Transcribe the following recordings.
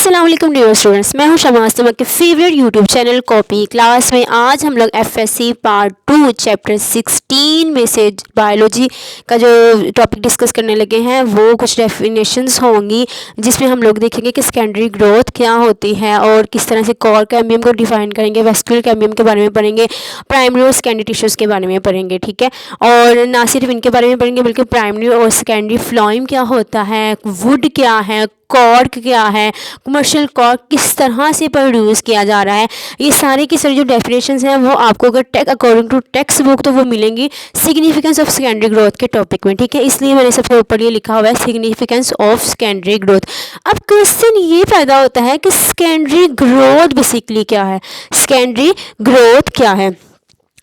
अस्सलाम वालेकुम dear students, मैं हूं शमास, तुम्हारे favourite YouTube channel copy class में। आज हम लोग एफएससी पार्ट 2 चैप्टर 16 में से बायोलॉजी का जो टॉपिक डिस्कस करने लगे हैं वो कुछ डेफिनेशंस होंगी, जिसमें हम लोग देखेंगे कि सेकेंडरी ग्रोथ क्या होती है और किस तरह से कोर कैम्बियम को डिफाइन करेंगे, वेस्कुलर कैम्बियम के बारे में पढ़ेंगे, प्राइमरी और सेकेंडरी टिश्यूज़ के बारे में पढ़ेंगे। ठीक है, और ना सिर्फ इनके बारे में पढ़ेंगे बल्कि प्राइमरी और सेकेंडरी फ्लोएम क्या होता है, वुड क्या है, कॉर्क क्या है, कमर्शियल कॉर्क किस तरह से प्रोड्यूस किया जा रहा है, ये सारे की सारी जो डेफिनेशंस हैं वो आपको अगर अकॉर्डिंग टू टेक्स्ट बुक तो वो मिलेंगी सिग्निफिकेंस ऑफ सेकेंडरी ग्रोथ के टॉपिक में। ठीक है, इसलिए मैंने सबसे ऊपर ये लिखा हुआ है सिग्निफिकेंस ऑफ सेकेंडरी ग्रोथ। अब क्वेश्चन ये पैदा होता है कि सेकेंडरी ग्रोथ बेसिकली क्या है। सेकेंडरी ग्रोथ क्या है?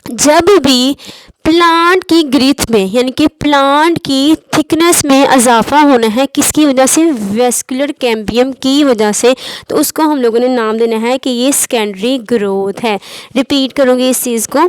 जब भी प्लांट की ग्रीथ में यानी कि प्लांट की थिकनेस में इजाफा होना है, किसकी वजह से? वेस्कुलर कैम्बियम की वजह से, तो उसको हम लोगों ने नाम देना है कि ये सेकेंडरी ग्रोथ है। रिपीट करूँगी इस चीज़ को,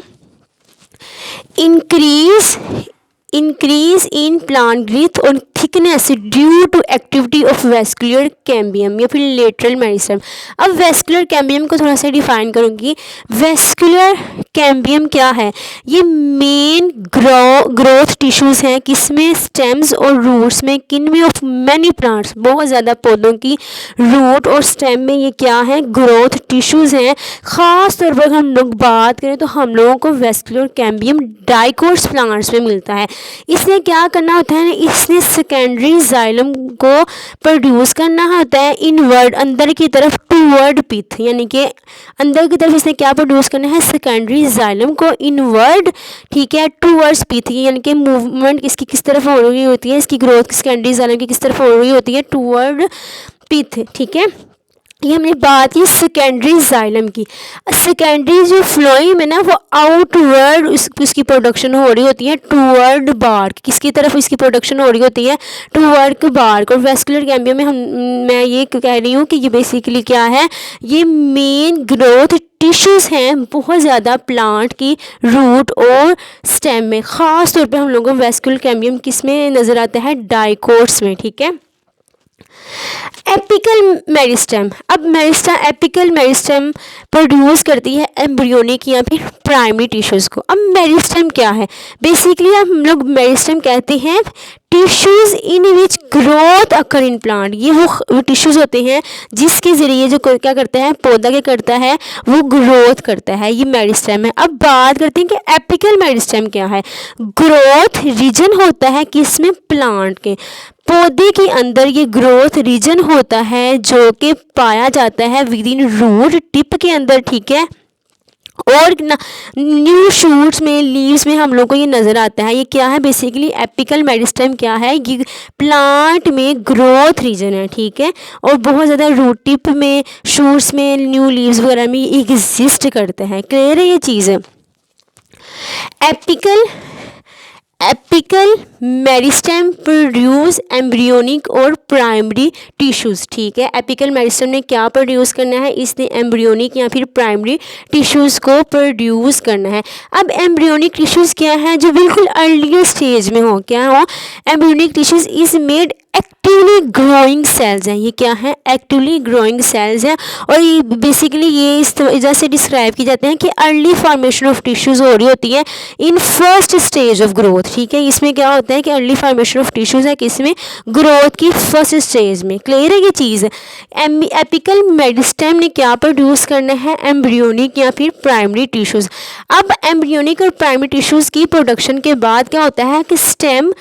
इंक्रीज इन प्लांट ग्रीथ और thickness due to activity of vascular cambium या फिर लेटरल मेरिस्टेम। अब वेस्कुलर कैम्बियम को थोड़ा सा डिफाइन करूँगी। वेस्कुलर कैम्बियम क्या है? ये मेन ग्रोथ टिश्यूज़ हैं, किसमें? स्टेम्स और रूट्स में। किन में? ऑफ मैनी प्लांट्स, बहुत ज़्यादा पौधों की रूट और स्टेम में ये क्या है? ग्रोथ टिश्यूज़ हैं। ख़ास तौर पर हम लोग बात करें तो हम लोगों को वेस्कुलर कैम्बियम डाइकोट्स प्लांट्स में मिलता है। इसने क्या करना होता है? इसने सेकेंडरी जाइलम को प्रोड्यूस करना होता है इनवर्ड, अंदर की तरफ, टूवर्ड पिथ, यानी कि अंदर की तरफ इसने क्या प्रोड्यूस करना है? सेकेंडरी जाइलम को इनवर्ड, ठीक है, टूवर्ड्स पिथ, यानी कि मूवमेंट इसकी किस तरफ हो रही होती है, इसकी ग्रोथ सेकेंडरी जाइलम की किस तरफ हो रही होती है? टूवर्ड पिथ। ठीक है, ये हमने बात की सेकेंडरी जाइलम की। सेकेंडरी जो फ्लोएम है ना वो आउटवर्ड उसकी प्रोडक्शन हो रही होती है टूवर्ड बार्क, किसकी तरफ इसकी प्रोडक्शन हो रही होती है? Toward bark. और वेस्कुलर कैम्बियम में मैं ये कह रही हूँ कि ये बेसिकली क्या है? ये मेन ग्रोथ टिश्यूज़ हैं बहुत ज़्यादा प्लांट की रूट और स्टेम में। ख़ास तौर पर हम लोगों को वेस्कुलर कैम्बियम किस में नज़र आता है? डाइकोट्स में। ठीक है, एपिकल मेरिस्टेम। अब एपिकल मेरिस्टेम प्रोड्यूस करती है एम्ब्रियोनिक या फिर प्राइमरी टिश्यूज़ को। अब मेरिस्टेम क्या है? बेसिकली हम लोग मेरिस्टेम कहते हैं tissues in which growth occur in plant. ये वो टिश्यूज़ होते हैं जिसके ज़रिए जो क्या करता है, पौधा क्या करता है, वो ग्रोथ करता है, ये मेरिस्टेम है। अब बात करते हैं कि एपिकल मेरिस्टेम क्या है। ग्रोथ रीजन होता है किसमें? प्लांट के, पौधे के अंदर ये ग्रोथ रीजन होता है जो कि पाया जाता है विद इन रूट टिप के अंदर। ठीक है, और न्यू शूट्स में, लीव्स में हम लोग को ये नज़र आता है। ये क्या है? बेसिकली एपिकल मेरिस्टेम क्या है? ये प्लांट में ग्रोथ रीजन है। ठीक है, और बहुत ज़्यादा रूट टिप में, शूट्स में, न्यू लीव्स वगैरह में एग्जिस्ट करते हैं। क्लियर है ये चीज़? एपिकल मेरिस्टेम प्रोड्यूस एम्ब्रियोनिक और प्राइमरी टिश्यूज़। ठीक है, एपिकल मेरिस्टेम ने क्या प्रोड्यूस करना है? इसने एम्ब्रियोनिक या फिर प्राइमरी टिश्यूज़ को प्रोड्यूस करना है। अब एम्ब्रियोनिक टिश्यूज़ क्या है? जो बिल्कुल अर्लियर स्टेज में हो। क्या हो? Embryonic tissues is made actively growing cells हैं। ये क्या है? एक्टिवली ग्रोइंग सेल्स हैं। और ये बेसिकली ये इस वजह से डिस्क्राइब की जाते हैं कि अर्ली फॉर्मेशन ऑफ टिश्यूज़ हो रही होती है in first stage of growth. ठीक है, इसमें क्या होता है कि अर्ली फॉर्मेशन ऑफ टिश्यूज़ है किसमें? ग्रोथ की फर्स्ट स्टेज में। क्लियर है ये चीज़? एपिकल मेरिस्टेम ने क्या प्रोड्यूस करना है? एम्ब्रियोनिक या फिर प्राइमरी टिश्यूज़। अब एम्ब्रियोनिक और प्राइमरी टिश्यूज़ की प्रोडक्शन के बाद क्या होता है कि स्टेम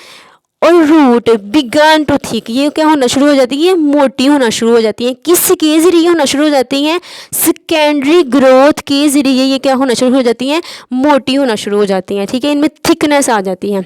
और रूट बिगन टू थिक, ये क्या होना शुरू हो जाती है? मोटी होना शुरू हो जाती है। किसके ज़रिए होना शुरू हो जाती हैं? सेकेंडरी ग्रोथ के ज़रिए ये क्या होना शुरू हो जाती हैं? मोटी होना शुरू हो जाती हैं। ठीक है, इनमें थिकनेस आ जाती है।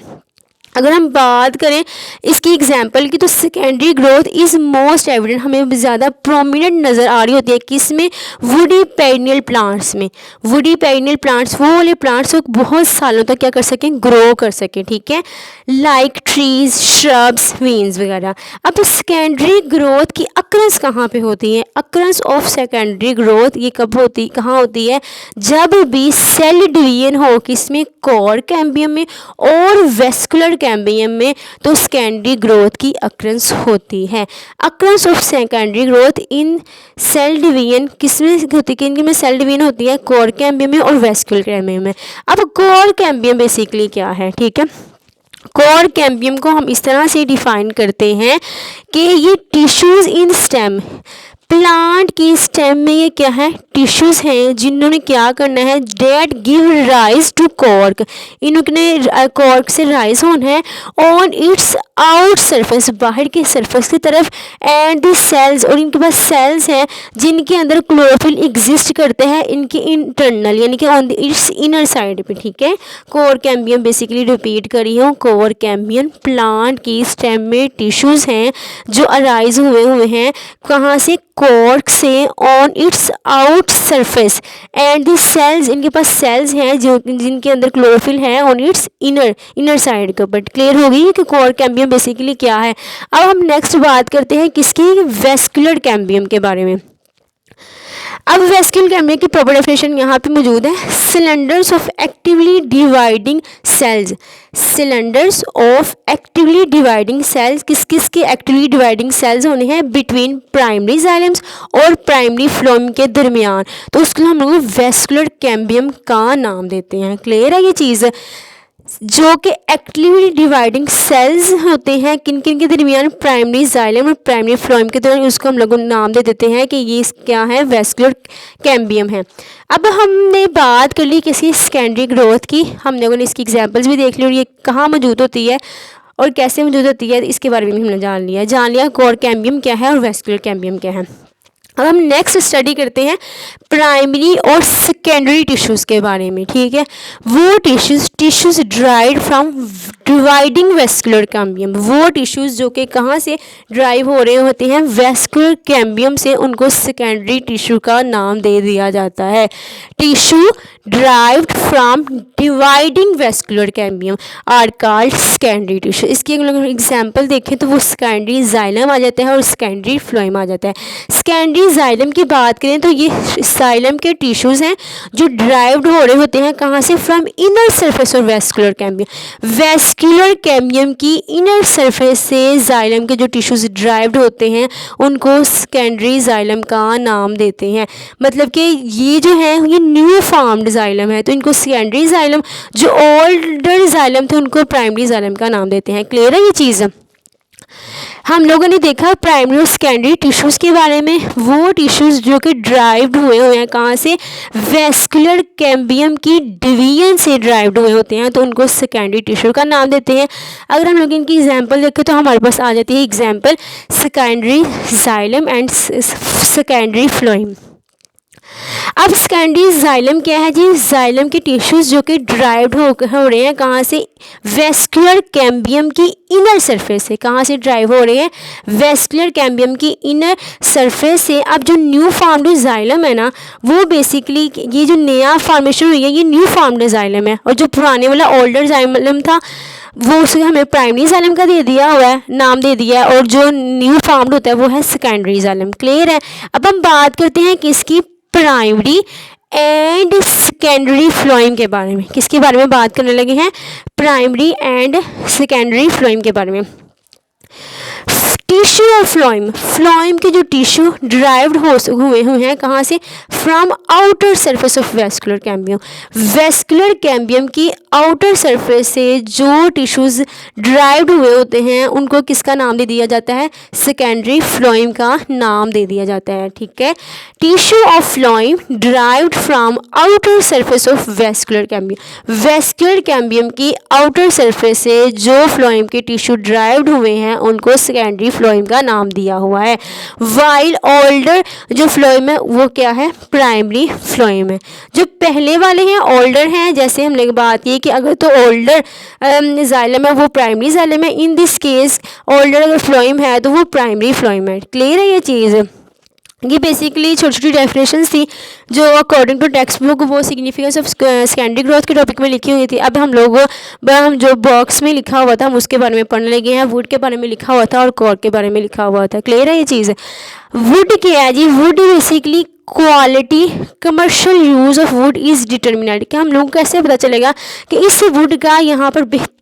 अगर हम बात करें इसकी एग्जांपल की तो secondary growth is most evident, हमें ज़्यादा प्रोमिनेंट नज़र आ रही होती है किसमें? वुडी पेरिनियल प्लांट्स में। वुडी पेरिनियल प्लांट्स वो वाले प्लांट्स जो बहुत सालों तक क्या कर सकें? ग्रो कर सकें। ठीक है, लाइक ट्रीज, श्रब्स, वीन्स वगैरह। अब सेकेंडरी ग्रोथ की अक्रंस कहाँ पे होती है? अक्रंस ऑफ सेकेंडरी ग्रोथ ये कब होती, कहाँ होती है? जब भी सेल डिवीजन हो किसमें? कोर कैम्बियम में और वेस्कुलर कैम्बियम में तो सेकेंडरी ग्रोथ की अक्रंस होती है। Occurrence of secondary growth in cell division किस में होती है, इनके में सेल डिवीजन होती है कोर कैम्बियम में और वेस्कुलर कैम्बियम में। अब कोर कैम्बियम बेसिकली क्या है, ठीक है, कोर कैम्बियम को हम इस तरह से डिफाइन करते हैं कि ये टिश्यूज इन स्टेम, प्लांट की स्टेम में ये क्या है, टिश्यूज हैं जिन्होंने क्या करना है, that give rise to cork, इन्होंने कॉर्क से राइज होना है ऑन इट्स आउट सरफेस, बाहर के सरफेस की तरफ, एंड द सेल्स, और इनके पास सेल्स हैं जिनके अंदर क्लोरोफिल एग्जिस्ट करते हैं इनके इंटरनल यानी कि ऑन इट्स इनर साइड पे, ठीक है। कोर कैम्बियम बेसिकली रिपीट करी हूँ, कोर कैम्बियम प्लांट की स्टेम में टिश्यूज हैं जो अराइज हुए हैं कहाँ से, कॉर्क से, on its out surface, and the cells, इनके पास सेल्स हैं जो जिनके अंदर क्लोरोफिल है ऑन इट्स इनर साइड के ऊपर। क्लियर हो गई कि कोर कैम्बियम बेसिकली क्या है। अब हम नेक्स्ट बात करते हैं किसकी, वेस्कुलर कैम्बियम के बारे में। अब वेस्कुलर कैम्बियम की प्रॉपर डेफिनेशन यहाँ पे मौजूद है, cylinders of actively dividing cells, cylinders of actively dividing cells, किस किस के एक्टिवली डिवाइडिंग सेल्स होने हैं, बिटवीन प्राइमरी जाइलम्स और प्राइमरी फ्लोएम के दरमियान, तो उसके लिए हम लोग वेस्कुलर कैम्बियम का नाम देते हैं। क्लियर है ये चीज़, जो कि एक्टिवली डिवाइडिंग सेल्स होते हैं किन किन के दरमियान, प्राइमरी जाइलम और प्राइमरी फ्लोएम के दरमियान, उसको हम लोग नाम दे देते हैं कि ये क्या है, वेस्कुलर कैम्बियम है। अब हमने बात कर ली किसी सेकेंडरी ग्रोथ की, हम लोगों ने इसकी एग्जांपल्स भी देख ली और ये कहाँ मौजूद होती है और कैसे मौजूद होती है इसके बारे में हमने जान लिया कोर कैम्बियम क्या है और वेस्कुलर कैम्बियम क्या है। अब हम नेक्स्ट स्टडी करते हैं प्राइमरी और सेकेंडरी टिश्यूज़ के बारे में, ठीक है। वो tissues drive from dividing vascular cambium, वो टिश्यूज़ जो कि कहाँ से ड्राइव हो रहे होते हैं, वेस्कुलर कैम्बियम से, उनको सेकेंडरी टिश्यू का नाम दे दिया जाता है। Tissue derived from dividing vascular cambium are called secondary tissue. इसकी अगर एग्जाम्पल देखें तो वो सेकेंडरी जाइलम आ जाता है और सेकेंडरी फ्लोएम आ जाता है। सेकेंडरी जाइलम की बात करें तो ये जाइलम के टिश्यूज़ हैं जो ड्राइव्ड हो रहे होते हैं कहाँ से, फ्रॉम इनर सरफेस और वेस्कुलर कैम्बियम, वेस्कुलर कैम्बियम की इनर सरफेस से जाइलम के जो टिश्यूज़ ड्राइव्ड होते हैं उनको सेकेंडरी जाइलम का नाम देते हैं। मतलब कि ये जो है ये न्यू फॉर्म्ड जाइलम है तो इनको सेकेंडरी जाइलम, जो ओल्डर जाइलम थे उनको प्राइमरी जाइलम का नाम देते हैं। क्लियर है ये चीज़। हम लोगों ने देखा प्राइमरी और सेकेंडरी टिश्यूज़ के बारे में, वो टिश्यूज़ जो कि ड्राइव्ड हुए हैं कहाँ से, वेस्कुलर कैम्बियम की डिवीजन से ड्राइव्ड हुए होते हैं तो उनको सेकेंडरी टिश्यू का नाम देते हैं। अगर हम लोग इनकी एग्जांपल देखें तो हमारे पास आ जाती है example secondary xylem and secondary phloem. अब सेकेंडरी जाइलम क्या है जी, जाइलम के टिश्यूज़ जो कि ड्राइव्ड हो रहे हैं कहाँ से, वेस्कुलर कैम्बियम की इनर सरफेस से, कहाँ से ड्राइव हो रहे हैं, वेस्कुलर कैम्बियम की इनर सरफेस से। अब जो न्यू फॉर्म्ड जाइलम है ना वो बेसिकली ये जो नया फॉर्मेशन हुई है ये न्यू फॉर्म्ड जाइलम है और जो पुराने वाला ओल्डर जाइलम था वो उसको हमें प्राइमरी जाइलम का दे दिया हुआ है, नाम दे दिया है, और जो न्यू फॉर्म्ड होता है वो है सेकेंडरी जाइलम। क्लियर है। अब हम बात करते हैं किसकी, प्राइमरी एंड सेकेंडरी फ्लोएम के बारे में। किसके बारे में बात करने लगे हैं, प्राइमरी एंड सेकेंडरी फ्लोएम के बारे में। टिश्यू और फ्लोएम, फ्लोएम के जो टिश्यू ड्राइव्ड हुए हैं कहाँ से, from outer surface of vascular cambium, vascular cambium की आउटर सरफेस से जो टिश्यूज़ ड्राइव्ड हुए होते हैं उनको किसका नाम दे दिया जाता है, सेकेंडरी फ्लोएम का नाम दे दिया जाता है। ठीक है। Tissue of phloem derived from outer surface of vascular cambium, vascular cambium की आउटर सरफेस से जो फ्लोएम के टिश्यू ड्राइव्ड हुए हैं उनको सेकेंडरी फ्लोएम का नाम दिया हुआ है। वाइल ओल्डर जो फ्लोएम है वो क्या है, प्राइमरी फ्लोएम है। जो पहले वाले हैं ओल्डर हैं, जैसे हमने बात की कि अगर तो ओल्डर जाइलम है वो प्राइमरी जाइलम है, इन दिस केस ओल्डर अगर फ्लोएम है तो वो प्राइमरी फ्लोएम है। क्लियर है ये चीज़। ये बेसिकली छोटी छोटी डेफिनेशंस थी जो अकॉर्डिंग टू टेक्स्ट बुक वो सिग्निफिकेंस ऑफ सेकेंडरी ग्रोथ के टॉपिक में लिखी हुई थी। अब हम लोग हम जो बॉक्स में लिखा हुआ था हम उसके बारे में पढ़ने लगे हैं। वुड के बारे में लिखा हुआ था और कोर के बारे में लिखा हुआ था। क्लियर है ये चीज़। वुड क्या है जी, wood basically quality commercial use of wood is determined. कि हम लोगों को कैसे पता चलेगा कि इस वुड का यहाँ पर बेहतरीन